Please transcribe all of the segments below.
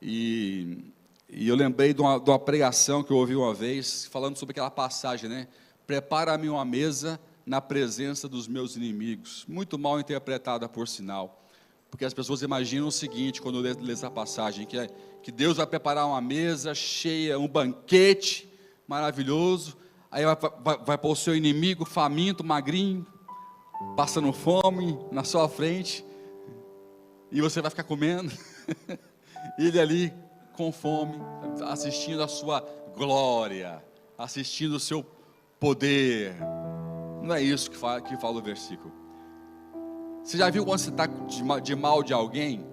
E eu lembrei de uma pregação que eu ouvi uma vez, falando sobre aquela passagem, né? Prepara-me uma mesa na presença dos meus inimigos. Muito mal interpretada, por sinal. Porque as pessoas imaginam o seguinte, quando lê essa passagem, que Deus vai preparar uma mesa cheia, um banquete maravilhoso, aí vai pôr o seu inimigo faminto, magrinho, passando fome na sua frente, e você vai ficar comendo, ele ali com fome, assistindo a sua glória, assistindo o seu poder. Não é isso que fala o versículo. Você já viu quando você está de mal de alguém,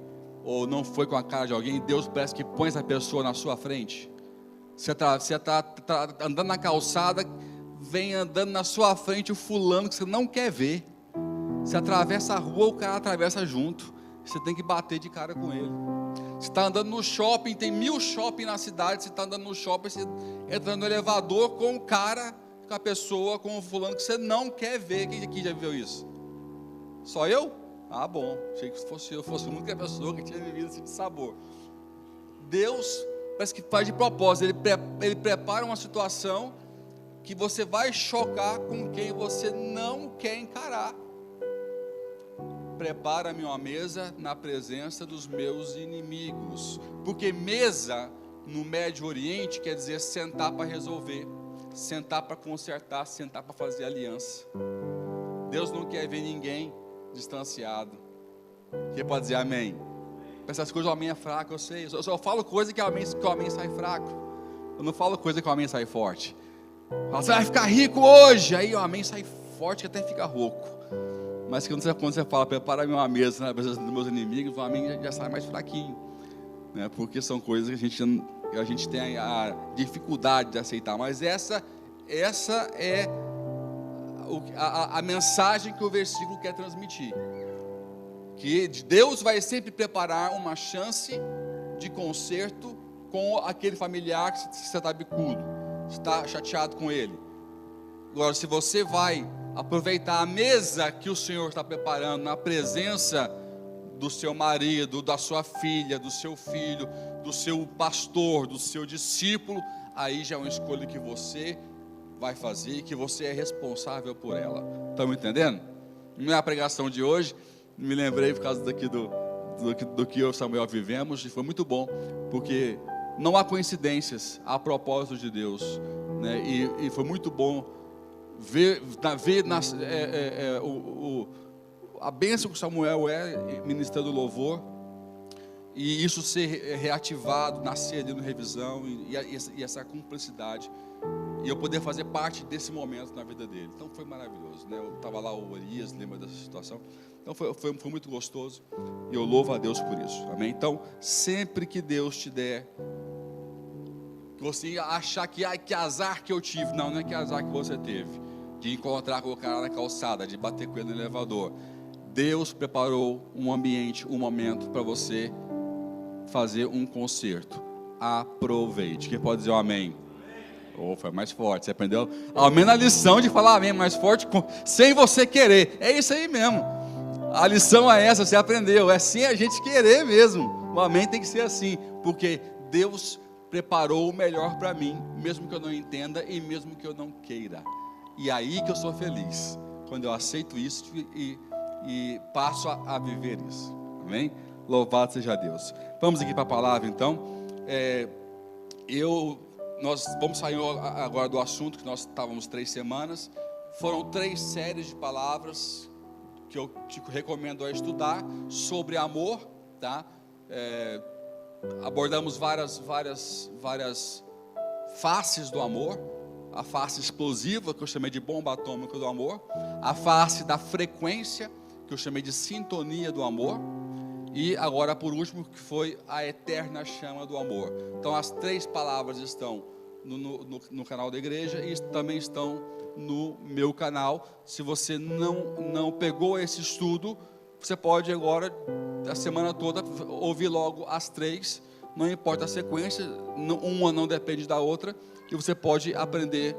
ou não foi com a cara de alguém, Deus parece que põe essa pessoa na sua frente? Você está andando na calçada, vem andando na sua frente o fulano que você não quer ver. Você atravessa a rua, o cara atravessa junto. Você tem que bater de cara com ele. Você está andando no shopping, tem 1000 shopping na cidade. Você está andando no shopping, você entra no elevador com o cara, com a pessoa, com o fulano que você não quer ver. Quem aqui já viu isso? Só eu? Ah, bom. Achei que fosse eu, fosse a única pessoa que tinha vivido esse sabor. Deus parece que faz de propósito. Ele prepara uma situação que você vai chocar com quem você não quer encarar. Prepara-me uma mesa na presença dos meus inimigos. Porque mesa no Médio Oriente quer dizer sentar para resolver, sentar para consertar, sentar para fazer aliança. Deus não quer ver ninguém distanciado. Quem pode dizer amém? Para essas coisas o amém é fraco, eu sei. Eu só falo coisa que o amém sai fraco. Eu não falo coisa que o amém sai forte. Você vai ficar rico hoje, aí o amém sai forte que até fica rouco. Mas quando você fala, prepara-me uma mesa na presença dos meus inimigos, o amém já sai mais fraquinho, né? Porque são coisas que a gente tem a dificuldade de aceitar. Mas essa é a mensagem que o versículo quer transmitir. Que Deus vai sempre preparar uma chance de conserto com aquele familiar que você está bicudo, você está chateado com ele. Agora, se você vai aproveitar a mesa que o Senhor está preparando na presença do seu marido, da sua filha, do seu filho, do seu pastor, do seu discípulo, aí já é uma escolha que você vai fazer e que você é responsável por ela. Estão entendendo? Não é a pregação de hoje, me lembrei por causa do que eu e Samuel vivemos, e foi muito bom, porque não há coincidências a propósito de Deus, né? E foi muito bom ver a bênção que Samuel ministrando louvor, e isso ser reativado, nascer ali no revisão, e essa cumplicidade, e eu poder fazer parte desse momento na vida dele. Então foi maravilhoso, né? Eu estava lá, o Orias, lembra dessa situação. Então foi muito gostoso, e eu louvo a Deus por isso, amém? Então, sempre que Deus te der, que você achar que azar que eu tive, não é que azar que você teve, de encontrar com o cara na calçada, de bater com ele no elevador. Deus preparou um ambiente, um momento para você fazer um concerto. Aproveite. Quem pode dizer um amém? Oh, foi mais forte, você aprendeu? Aumenta a lição de falar amém mais forte, sem você querer. É isso aí mesmo. A lição é essa, você aprendeu. É sem a gente querer mesmo. O amém tem que ser assim, porque Deus preparou o melhor para mim, mesmo que eu não entenda e mesmo que eu não queira. E aí que eu sou feliz, quando eu aceito isso e passo a viver isso. Amém? Louvado seja Deus. Vamos aqui para a palavra então. Nós vamos sair agora do assunto que nós estávamos 3 semanas. Foram 3 séries de palavras que eu te recomendo a estudar sobre amor, tá? Abordamos várias faces do amor. A face explosiva, que eu chamei de bomba atômica do amor. A face da frequência, que eu chamei de sintonia do amor. E agora, por último, que foi a eterna chama do amor. Então, as 3 palavras estão no canal da igreja e também estão no meu canal. Se você não pegou esse estudo, você pode agora, a semana toda, ouvir logo as 3. Não importa a sequência, uma não depende da outra. E você pode aprender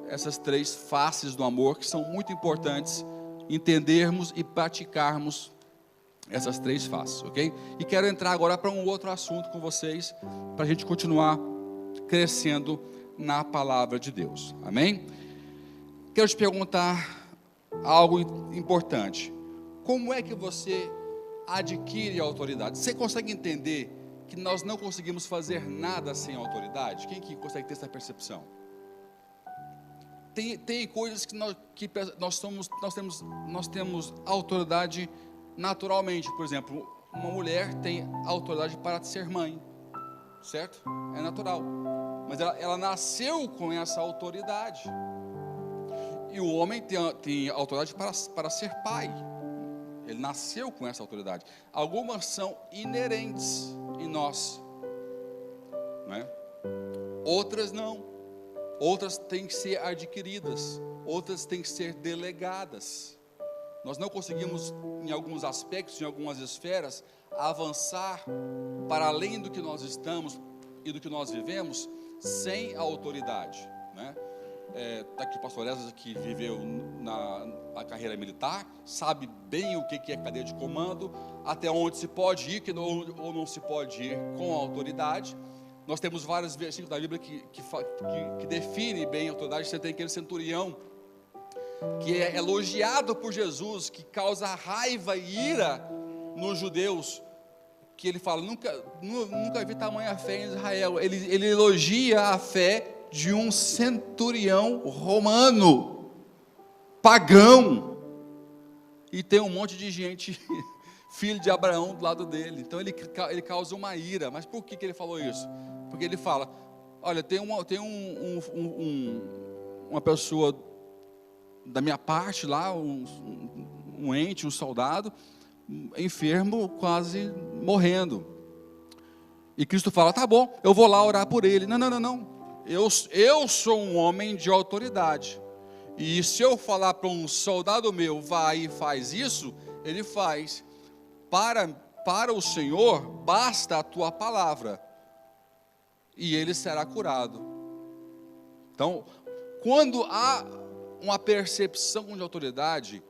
essas 3 faces do amor, que são muito importantes entendermos e praticarmos Essas 3 faces, ok? E quero entrar agora para um outro assunto com vocês, para a gente continuar crescendo na palavra de Deus, amém? Quero te perguntar algo importante. Como é que você adquire autoridade? Você consegue entender que nós não conseguimos fazer nada sem autoridade? Quem que consegue ter essa percepção? Tem coisas que nós temos autoridade naturalmente. Por exemplo, uma mulher tem autoridade para ser mãe, certo? É natural. Mas ela nasceu com essa autoridade. E o homem tem autoridade para ser pai. Ele nasceu com essa autoridade. Algumas são inerentes em nós, não é? Outras não. Outras têm que ser adquiridas. Outras têm que ser delegadas. Nós não conseguimos, em alguns aspectos, em algumas esferas, avançar para além do que nós estamos e do que nós vivemos sem a autoridade, né? Está aqui o pastor Ezra, que viveu na carreira militar, sabe bem o que é cadeia de comando, até onde se pode ir ou não se pode ir com a autoridade. Nós temos vários versículos da Bíblia que definem bem a autoridade. Você tem aquele centurião que é elogiado por Jesus, que causa raiva e ira nos judeus, que ele fala, nunca vi tamanha fé em Israel. Ele elogia a fé de um centurião romano, pagão, e tem um monte de gente, filho de Abraão, do lado dele. Então ele causa uma ira. Mas por que ele falou isso? Porque ele fala, olha, tem uma pessoa da minha parte lá, um ente, um soldado, enfermo, quase morrendo. E Cristo fala, tá bom, eu vou lá orar por ele. Não. Eu sou um homem de autoridade. E se eu falar para um soldado meu, vai e faz isso, ele faz. Para o Senhor, basta a tua palavra. E ele será curado. Então, quando há uma percepção de autoridade,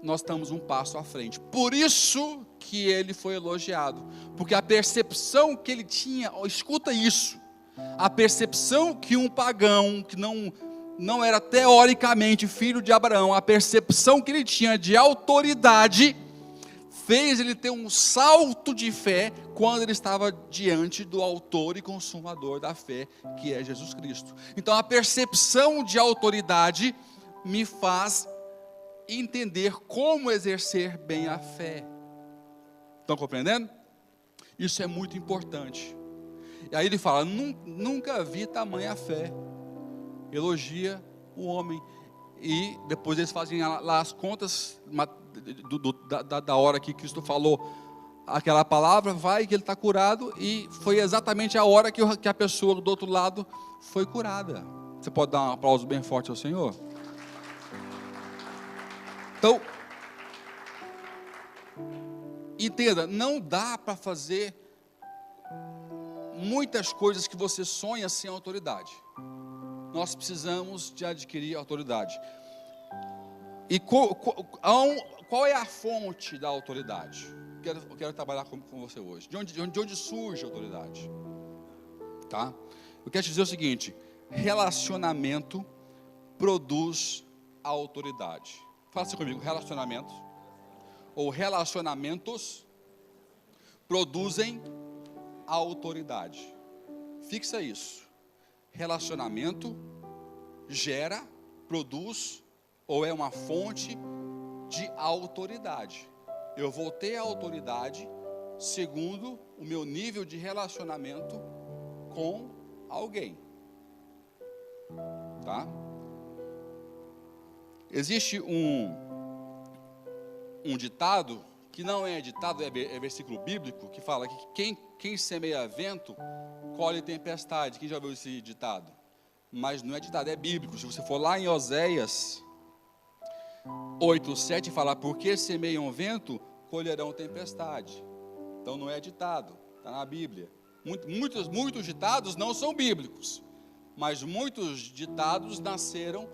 nós estamos um passo à frente. Por isso que ele foi elogiado. Porque a percepção que ele tinha, escuta isso, a percepção que um pagão, que não era teoricamente filho de Abraão, a percepção que ele tinha de autoridade, fez ele ter um salto de fé quando ele estava diante do autor e consumador da fé, que é Jesus Cristo. Então a percepção de autoridade me faz entender como exercer bem a fé. Estão compreendendo? Isso é muito importante. E aí ele fala, nunca vi tamanha fé. Elogia o homem. E depois eles fazem lá as contas da hora que Cristo falou aquela palavra, vai que ele está curado, e foi exatamente a hora que a pessoa do outro lado foi curada. Você pode dar um aplauso bem forte ao Senhor? Então, entenda, não dá para fazer muitas coisas que você sonha sem autoridade. Nós precisamos de adquirir autoridade. E qual é a fonte da autoridade? Eu quero trabalhar com você hoje. De onde surge a autoridade? Tá? Eu quero te dizer o seguinte: relacionamento produz autoridade. Faça comigo, relacionamento ou relacionamentos produzem autoridade. Fixa isso. Relacionamento gera, produz ou é uma fonte de autoridade. Eu vou ter autoridade segundo o meu nível de relacionamento com alguém. Tá? Existe um ditado, que não é ditado, é versículo bíblico, que fala que quem semeia vento, colhe tempestade. Quem já ouviu esse ditado? Mas não é ditado, é bíblico. Se você for lá em Oséias 8:7, fala, porque semeiam vento, colherão tempestade. Então não é ditado, está na Bíblia. Muitos ditados não são bíblicos, mas muitos ditados nasceram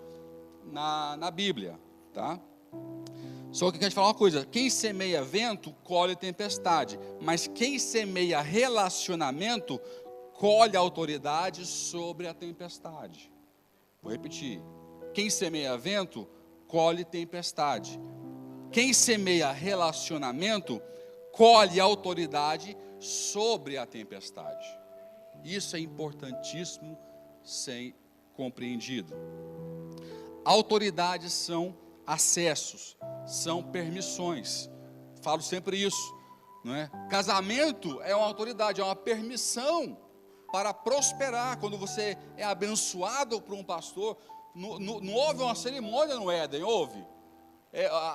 na Bíblia, tá? Só que eu quero te falar uma coisa: quem semeia vento, colhe tempestade. Mas quem semeia relacionamento, colhe autoridade sobre a tempestade. Vou repetir: quem semeia vento, colhe tempestade. Quem semeia relacionamento, colhe autoridade sobre a tempestade. Isso é importantíssimo ser compreendido. Autoridades são acessos, são permissões. Falo sempre isso, não é? Casamento é uma autoridade, é uma permissão para prosperar. Quando você é abençoado por um pastor, não houve uma cerimônia no Éden, houve?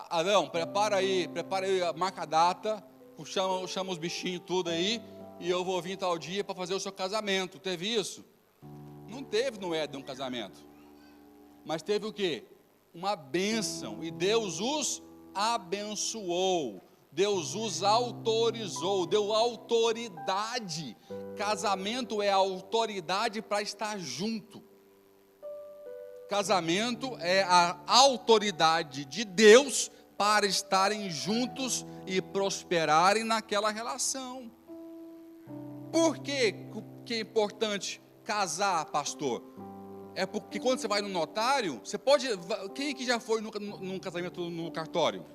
Adão, prepara aí, marca a data, chama os bichinhos tudo aí, e eu vou vir tal dia para fazer o seu casamento. Teve isso? Não teve no Éden um casamento. Mas teve o quê? Uma bênção, e Deus os abençoou, Deus os autorizou, deu autoridade. Casamento é a autoridade para estar junto. Casamento é a autoridade de Deus para estarem juntos e prosperarem naquela relação. Por que é importante casar, pastor? É porque quando você vai no notário, você pode... Quem que já foi num casamento no cartório?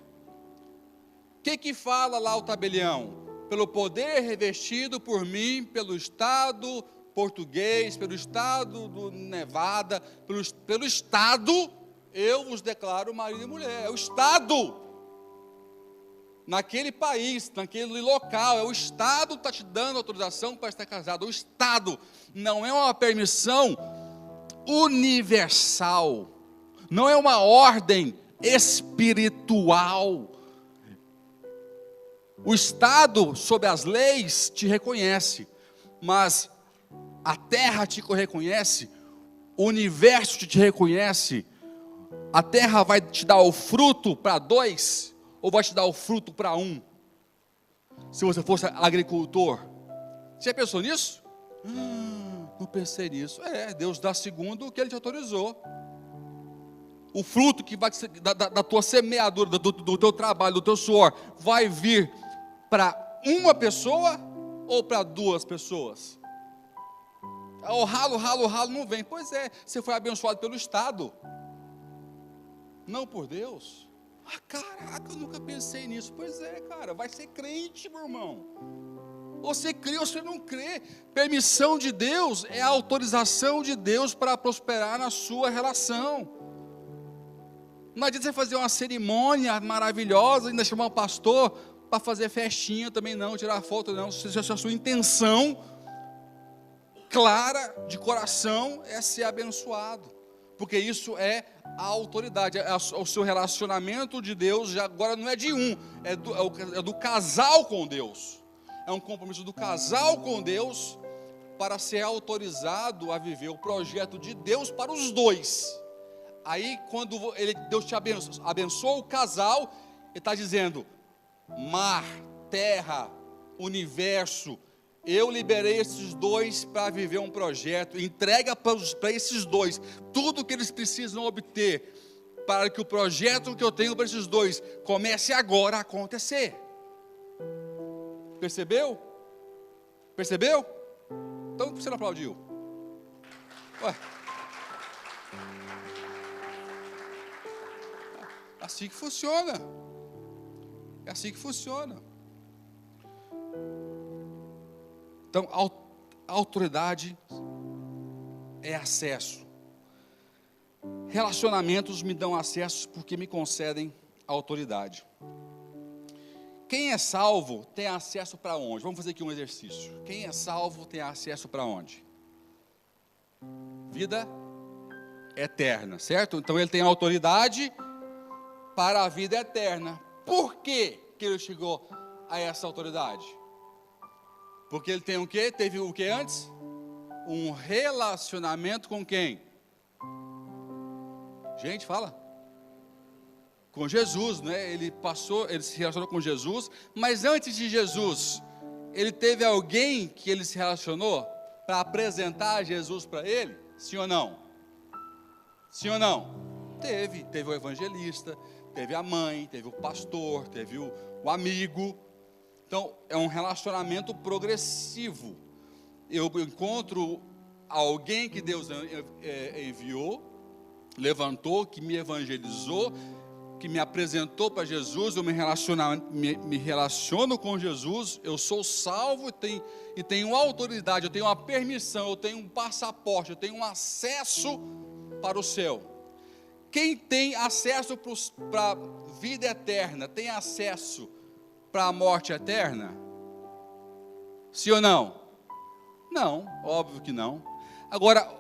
O que fala lá o tabelião? Pelo poder revestido por mim, pelo Estado português, pelo Estado do Nevada, pelo Estado, eu vos declaro marido e mulher. É o Estado. Naquele país, naquele local, é o Estado que está te dando autorização para estar casado. O Estado não é uma permissão universal, não é uma ordem espiritual. O Estado, sob as leis, te reconhece, mas a terra te reconhece, o universo te reconhece. A terra vai te dar o fruto para 2, ou vai te dar o fruto para 1? Se você fosse agricultor, você já pensou nisso? Não pensei nisso. Deus dá segundo o que Ele te autorizou. O fruto que vai da tua semeadura, do teu trabalho, do teu suor, vai vir para uma pessoa ou para 2 pessoas? O ralo não vem. Pois é, você foi abençoado pelo Estado, não por Deus. Caraca, eu nunca pensei nisso. Pois é, cara, vai ser crente, meu irmão. Você crê ou você não crê. Permissão de Deus é a autorização de Deus para prosperar na sua relação. Não adianta você fazer uma cerimônia maravilhosa, ainda chamar um pastor para fazer festinha também não, tirar foto não. Se a sua intenção clara de coração é ser abençoado, porque isso é a autoridade, o seu relacionamento de Deus já agora não é de é do casal com Deus. É um compromisso do casal com Deus para ser autorizado a viver o projeto de Deus para os 2. Aí quando Deus te abençoa o casal, Ele está dizendo: mar, terra, universo, eu liberei esses 2 para viver um projeto. Entrega para esses 2 tudo que eles precisam obter para que o projeto que eu tenho para esses 2 comece agora a acontecer. Percebeu? Percebeu? Então por que você não aplaudiu? Ué. Assim que funciona. É assim que funciona. Então, a autoridade é acesso. Relacionamentos me dão acesso porque me concedem autoridade. Quem é salvo tem acesso para onde? Vamos fazer aqui um exercício. Quem é salvo tem acesso para onde? Vida eterna, certo? Então ele tem autoridade para a vida eterna. Por que ele chegou a essa autoridade? Porque ele tem o quê? Teve o que antes? Um relacionamento com quem? Gente, fala. Com Jesus, né? Ele se relacionou com Jesus, mas antes de Jesus, ele teve alguém que ele se relacionou para apresentar Jesus para ele? Sim ou não? Sim ou não? Teve o evangelista, teve a mãe, teve o pastor, teve o amigo. Então, é um relacionamento progressivo. Eu encontro alguém que Deus enviou, levantou, que me evangelizou, que me apresentou para Jesus, eu me relaciono com Jesus, eu sou salvo e tenho autoridade, eu tenho uma permissão, eu tenho um passaporte, eu tenho um acesso para o céu. Quem tem acesso para a vida eterna, tem acesso para a morte eterna? Sim ou não? Não, óbvio que não. Agora,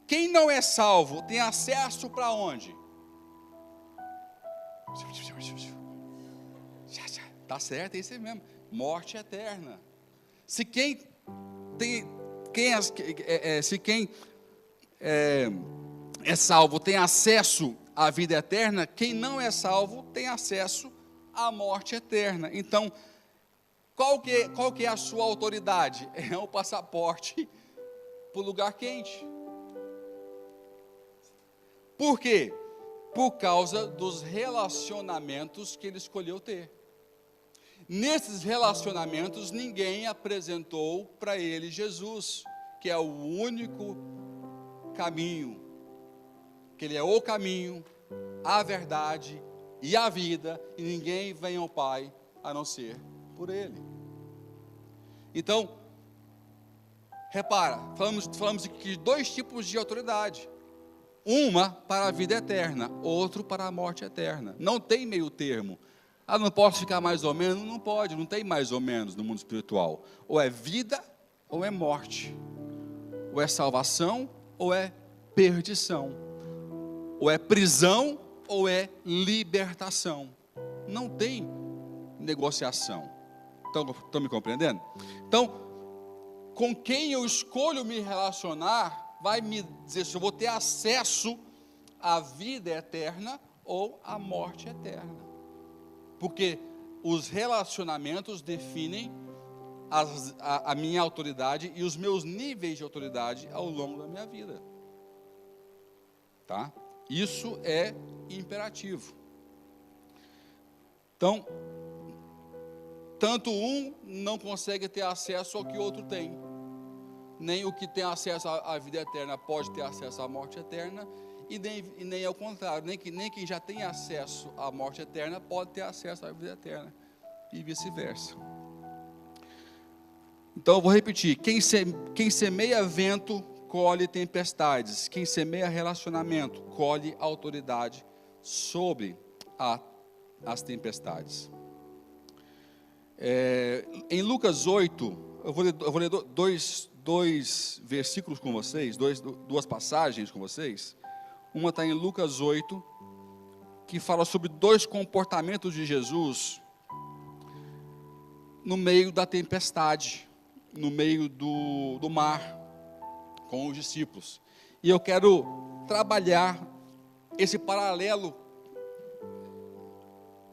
quem não é salvo tem acesso para onde? Tá certo, é isso mesmo. Morte eterna. Se quem é salvo tem acesso à vida eterna, quem não é salvo tem acesso à morte eterna. Então, qual que é a sua autoridade? É o passaporte para o lugar quente. Por quê? Por causa dos relacionamentos que ele escolheu ter. Nesses relacionamentos, ninguém apresentou para ele Jesus, que é o único caminho, que ele é o caminho, a verdade e a vida, e ninguém vem ao Pai a não ser por ele. Então, repara, falamos aqui de dois tipos de autoridade. Uma para a vida eterna, outro para a morte eterna. Não tem meio termo. Não posso ficar mais ou menos? Não pode, não tem mais ou menos no mundo espiritual. Ou é vida ou é morte. Ou é salvação ou é perdição. Ou é prisão ou é libertação. Não tem negociação. Estão me compreendendo? Então, com quem eu escolho me relacionar vai me dizer se eu vou ter acesso à vida eterna ou à morte eterna. Porque os relacionamentos definem a minha autoridade e os meus níveis de autoridade ao longo da minha vida. Tá? Isso é imperativo. Então, tanto um não consegue ter acesso ao que o outro tem. Nem o que tem acesso à vida eterna pode ter acesso à morte eterna, e nem ao contrário, nem quem já tem acesso à morte eterna pode ter acesso à vida eterna, e vice-versa. Então eu vou repetir: quem semeia vento, colhe tempestades. Quem semeia relacionamento, colhe autoridade sobre as tempestades. Em Lucas 8, eu vou ler dois versículos com vocês, duas passagens com vocês. Uma está em Lucas 8, que fala sobre dois comportamentos de Jesus no meio da tempestade, no meio do mar, com os discípulos. E eu quero trabalhar esse paralelo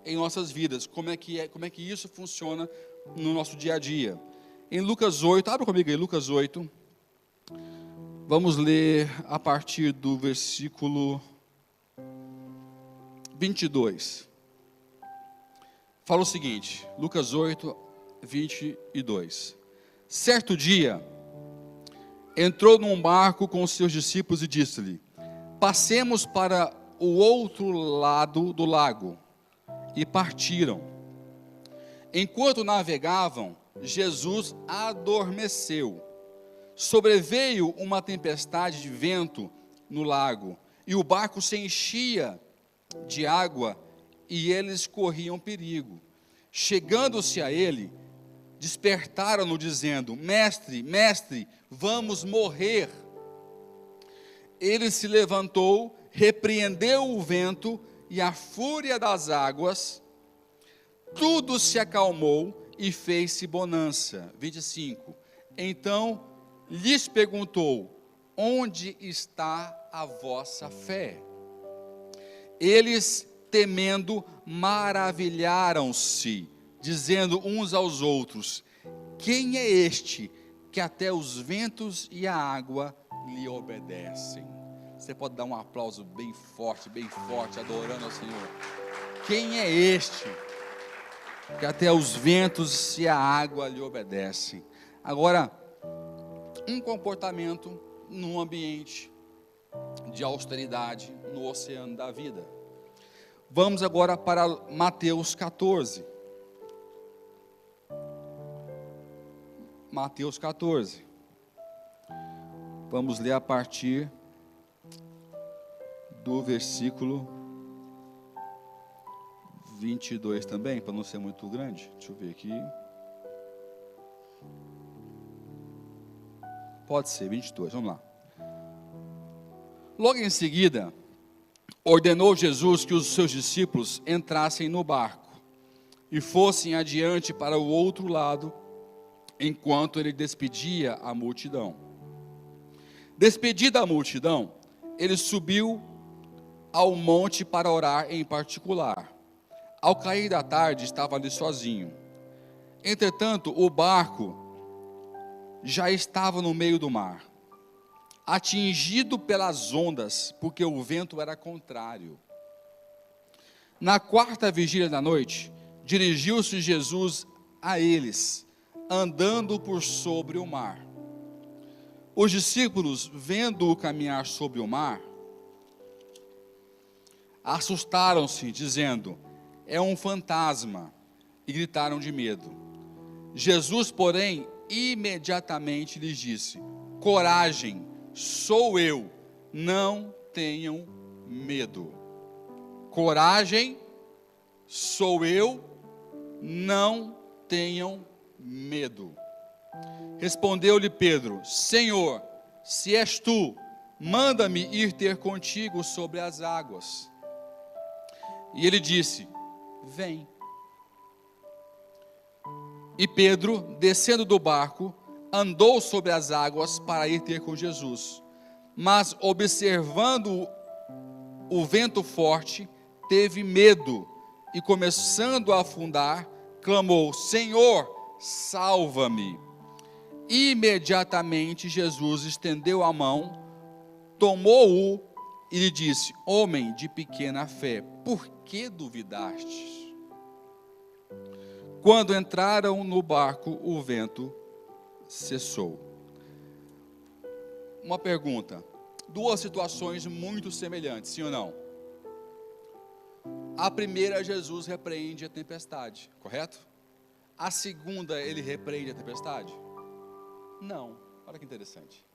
em nossas vidas, como é que isso funciona no nosso dia a dia. Em Lucas 8, abre comigo aí, Lucas 8, vamos ler a partir do versículo 22. Fala o seguinte, Lucas 8, 22. Certo dia, entrou num barco com os seus discípulos e disse-lhe: passemos para o outro lado do lago. E partiram. Enquanto navegavam, Jesus adormeceu. Sobreveio uma tempestade de vento no lago, e o barco se enchia de água, e eles corriam perigo. Chegando-se a ele, despertaram-no dizendo: Mestre, mestre, vamos morrer. Ele se levantou, repreendeu o vento e a fúria das águas, tudo se acalmou e fez-se bonança. 25. Então lhes perguntou: onde está a vossa fé? Eles, temendo, maravilharam-se, dizendo uns aos outros: quem é este que até os ventos e a água lhe obedecem? Você pode dar um aplauso bem forte, adorando ao Senhor. Quem é este? Que até os ventos e a água lhe obedecem. Agora, um comportamento num ambiente de austeridade no oceano da vida. Vamos agora para Mateus 14. Mateus 14. Vamos ler a partir do versículo 22 também, para não ser muito grande. Deixa eu ver aqui. Pode ser, 22, vamos lá. Logo em seguida, ordenou Jesus que os seus discípulos entrassem no barco e fossem adiante para o outro lado, enquanto ele despedia a multidão. Despedida a multidão, ele subiu ao monte para orar em particular. Ao cair da tarde, estava ali sozinho. Entretanto, o barco já estava no meio do mar, atingido pelas ondas, porque o vento era contrário. Na quarta vigília da noite, dirigiu-se Jesus a eles, andando por sobre o mar. Os discípulos, vendo-o caminhar sobre o mar, assustaram-se, dizendo: é um fantasma, e gritaram de medo. Jesus, porém, imediatamente lhes disse: coragem, sou eu, não tenham medo. Coragem, sou eu, não tenham medo. Respondeu-lhe Pedro: Senhor, se és tu, manda-me ir ter contigo sobre as águas. E ele disse: vem. E Pedro, descendo do barco, andou sobre as águas para ir ter com Jesus. Mas, observando o vento forte, teve medo e, começando a afundar, clamou: Senhor, salva-me. Imediatamente Jesus estendeu a mão, tomou-o e lhe disse: homem de pequena fé, por que duvidaste? Quando entraram no barco, o vento cessou. Uma pergunta: duas situações muito semelhantes, sim ou não? A primeira, Jesus repreende a tempestade, correto? A segunda, ele repreende a tempestade? Não. Olha que interessante.